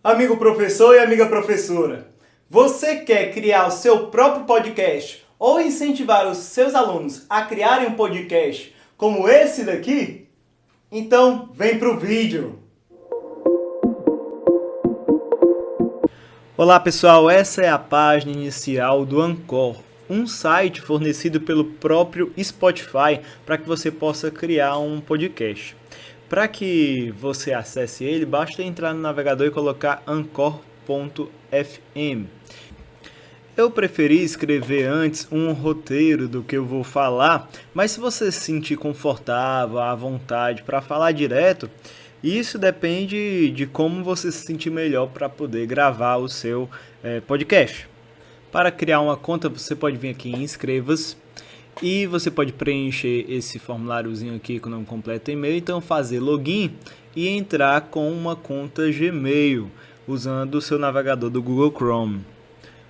Amigo professor e amiga professora, você quer criar o seu próprio podcast ou incentivar os seus alunos a criarem um podcast como esse daqui? Então, vem pro vídeo! Olá pessoal, essa é a página inicial do Anchor, um site fornecido pelo próprio Spotify para que você possa criar um podcast. Para que você acesse ele, basta entrar no navegador e colocar anchor.fm. Eu preferi escrever antes um roteiro do que eu vou falar, mas se você se sentir confortável, à vontade para falar direto, isso depende de como você se sentir melhor para poder gravar o seu podcast. Para criar uma conta, você pode vir aqui em Inscreva-se e você pode preencher esse formuláriozinho aqui com o nome completo e e-mail, então fazer login e entrar com uma conta Gmail usando o seu navegador do Google Chrome.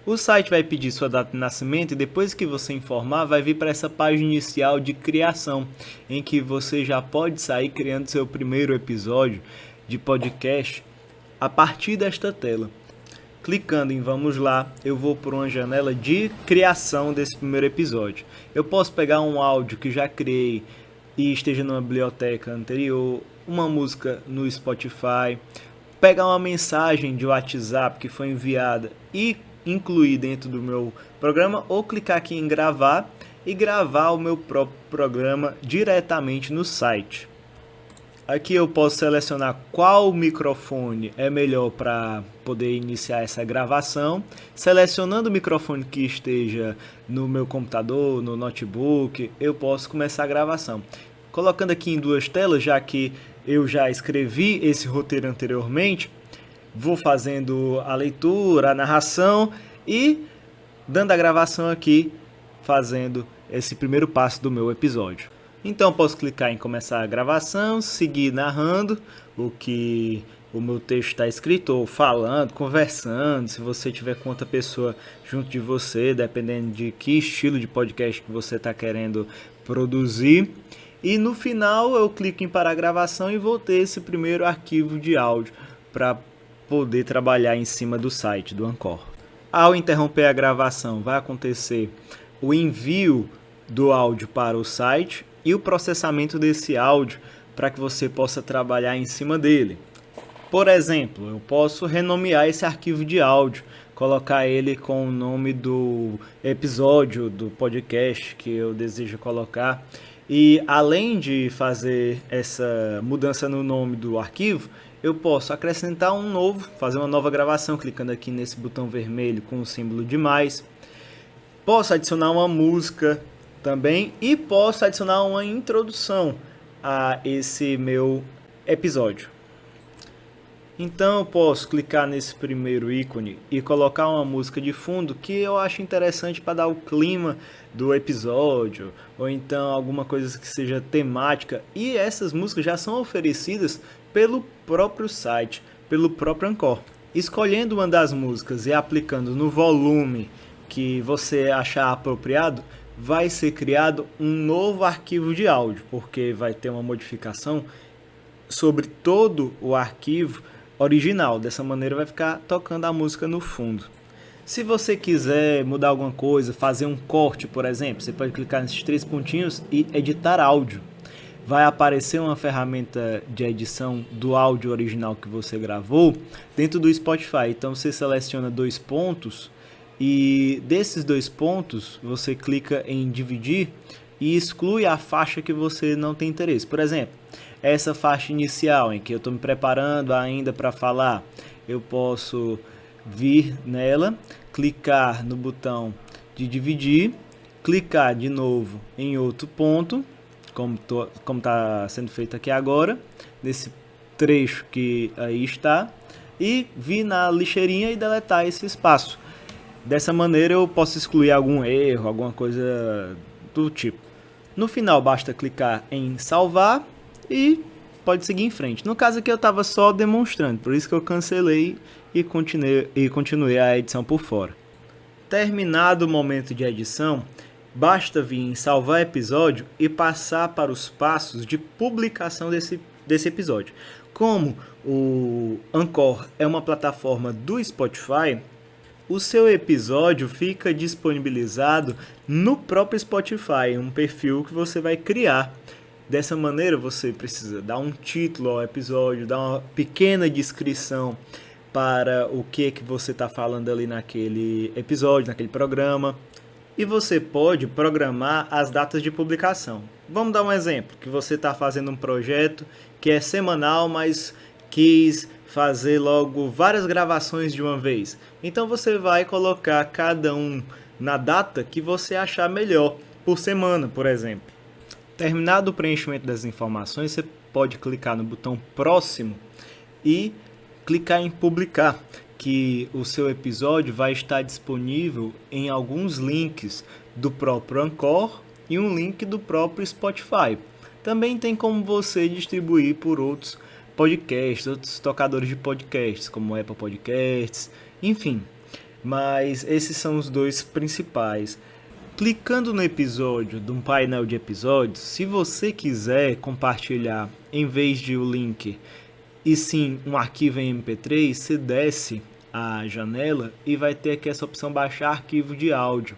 O site vai pedir sua data de nascimento e depois que você informar, vai vir para essa página inicial de criação, em que você já pode sair criando seu primeiro episódio de podcast a partir desta tela. Clicando em Vamos Lá, eu vou por uma janela de criação desse primeiro episódio. Eu posso pegar um áudio que já criei e esteja numa biblioteca anterior, uma música no Spotify, pegar uma mensagem de WhatsApp que foi enviada e incluir dentro do meu programa, ou clicar aqui em gravar e gravar o meu próprio programa diretamente no site. Aqui eu posso selecionar qual microfone é melhor para poder iniciar essa gravação. Selecionando o microfone que esteja no meu computador, no notebook, eu posso começar a gravação. Colocando aqui em duas telas, já que eu já escrevi esse roteiro anteriormente, vou fazendo a leitura, a narração e dando a gravação aqui, fazendo esse primeiro passo do meu episódio. Então posso clicar em começar a gravação, seguir narrando o que o meu texto está escrito, ou falando, conversando, se você tiver com outra pessoa junto de você, dependendo de que estilo de podcast que você está querendo produzir. E no final eu clico em parar a gravação e vou ter esse primeiro arquivo de áudio para poder trabalhar em cima do site do Anchor. Ao interromper a gravação, vai acontecer o envio do áudio para o site e o processamento desse áudio para que você possa trabalhar em cima dele. Por exemplo, eu posso renomear esse arquivo de áudio, colocar ele com o nome do episódio do podcast que eu desejo colocar. E além de fazer essa mudança no nome do arquivo, eu posso acrescentar um novo, fazer uma nova gravação, clicando aqui nesse botão vermelho com o símbolo de mais. Posso adicionar uma música também e posso adicionar uma introdução a esse meu episódio. Então eu posso clicar nesse primeiro ícone e colocar uma música de fundo que eu acho interessante para dar o clima do episódio, ou então alguma coisa que seja temática, e essas músicas já são oferecidas pelo próprio site, pelo próprio Anchor. Escolhendo uma das músicas e aplicando no volume que você achar apropriado, vai ser criado um novo arquivo de áudio, porque vai ter uma modificação sobre todo o arquivo original. Dessa maneira vai ficar tocando a música no fundo. Se você quiser mudar alguma coisa, fazer um corte, por exemplo, você pode clicar nesses três pontinhos e editar áudio. Vai aparecer uma ferramenta de edição do áudio original que você gravou dentro do Spotify. Então você seleciona dois pontos e desses dois pontos você clica em dividir e exclui a faixa que você não tem interesse. Por exemplo, essa faixa inicial em que eu estou me preparando ainda para falar, eu posso vir nela, clicar no botão de dividir, clicar de novo em outro ponto, como está sendo feito aqui agora, nesse trecho que aí está, e vir na lixeirinha e deletar esse espaço. Dessa maneira eu posso excluir algum erro, alguma coisa do tipo. No final basta clicar em salvar e pode seguir em frente. No caso aqui eu estava só demonstrando, por isso que eu cancelei e continuei a edição por fora. Terminado o momento de edição, basta vir em salvar episódio e passar para os passos de publicação desse episódio. Como o Anchor é uma plataforma do Spotify, o seu episódio fica disponibilizado no próprio Spotify, um perfil que você vai criar. Dessa maneira, você precisa dar um título ao episódio, dar uma pequena descrição para o que você está falando ali naquele episódio, naquele programa. E você pode programar as datas de publicação. Vamos dar um exemplo, que você está fazendo um projeto que é semanal, mas quis fazer logo várias gravações de uma vez. Então você vai colocar cada um na data que você achar melhor, por semana, por exemplo. Terminado o preenchimento das informações, você pode clicar no botão próximo e clicar em publicar, que o seu episódio vai estar disponível em alguns links do próprio Anchor e um link do próprio Spotify. Também tem como você distribuir por outros podcasts, outros tocadores de podcasts, como Apple Podcasts, enfim. Mas esses são os dois principais. Clicando no episódio de um painel de episódios, se você quiser compartilhar em vez de o link e sim um arquivo em MP3, você desce a janela e vai ter aqui essa opção baixar arquivo de áudio.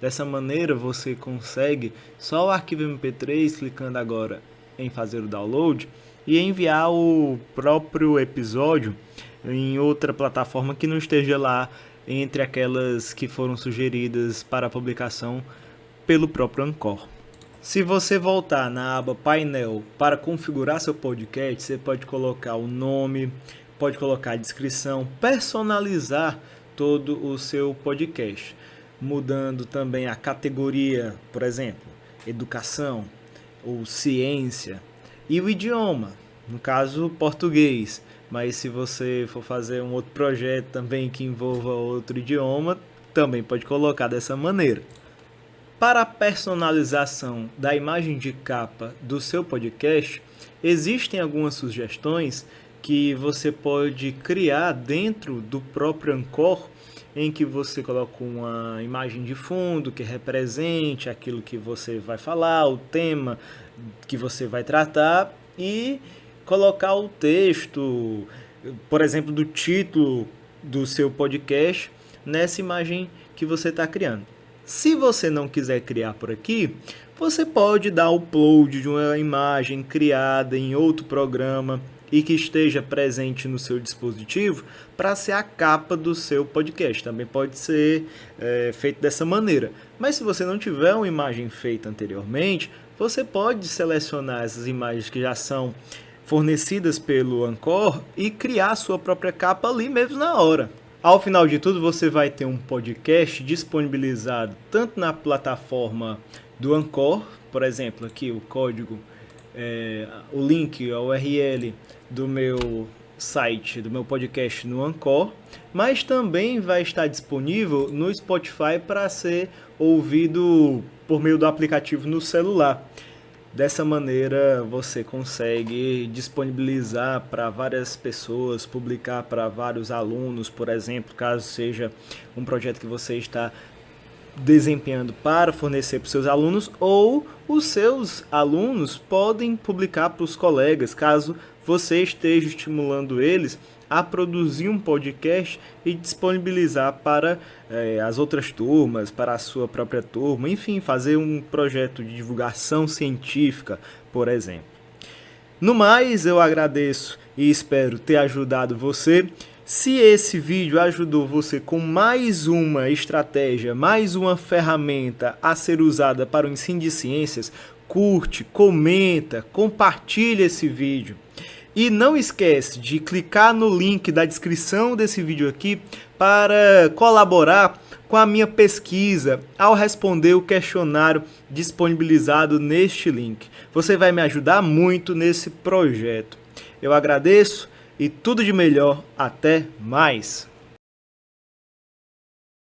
Dessa maneira você consegue só o arquivo MP3, clicando agora em fazer o download e enviar o próprio episódio em outra plataforma que não esteja lá entre aquelas que foram sugeridas para a publicação pelo próprio Anchor. Se você voltar na aba painel para configurar seu podcast, você pode colocar o nome, pode colocar a descrição, personalizar todo o seu podcast, mudando também a categoria, por exemplo, educação ou ciência, e o idioma, no caso português, mas se você for fazer um outro projeto também que envolva outro idioma, também pode colocar dessa maneira. Para a personalização da imagem de capa do seu podcast, existem algumas sugestões que você pode criar dentro do próprio Anchor, em que você coloca uma imagem de fundo que represente aquilo que você vai falar, o tema que você vai tratar, e colocar o texto, por exemplo, do título do seu podcast nessa imagem que você está criando. Se você não quiser criar por aqui, você pode dar upload de uma imagem criada em outro programa e que esteja presente no seu dispositivo para ser a capa do seu podcast. Também pode ser feito dessa maneira. Mas se você não tiver uma imagem feita anteriormente, você pode selecionar essas imagens que já são fornecidas pelo Anchor e criar a sua própria capa ali mesmo na hora. Ao final de tudo, você vai ter um podcast disponibilizado tanto na plataforma do Anchor, por exemplo, aqui o código, o link, a URL do meu site, do meu podcast no Anchor, mas também vai estar disponível no Spotify para ser ouvido por meio do aplicativo no celular. Dessa maneira você consegue disponibilizar para várias pessoas, publicar para vários alunos, por exemplo, caso seja um projeto que você está desempenhando para fornecer para os seus alunos, ou os seus alunos podem publicar para os colegas, caso você esteja estimulando eles a produzir um podcast e disponibilizar para as outras turmas, para a sua própria turma, enfim, fazer um projeto de divulgação científica, por exemplo. No mais, eu agradeço e espero ter ajudado você. Se esse vídeo ajudou você com mais uma estratégia, mais uma ferramenta a ser usada para o ensino de ciências, curte, comenta, compartilha esse vídeo. E não esquece de clicar no link da descrição desse vídeo aqui para colaborar com a minha pesquisa ao responder o questionário disponibilizado neste link. Você vai me ajudar muito nesse projeto. Eu agradeço e tudo de melhor. Até mais!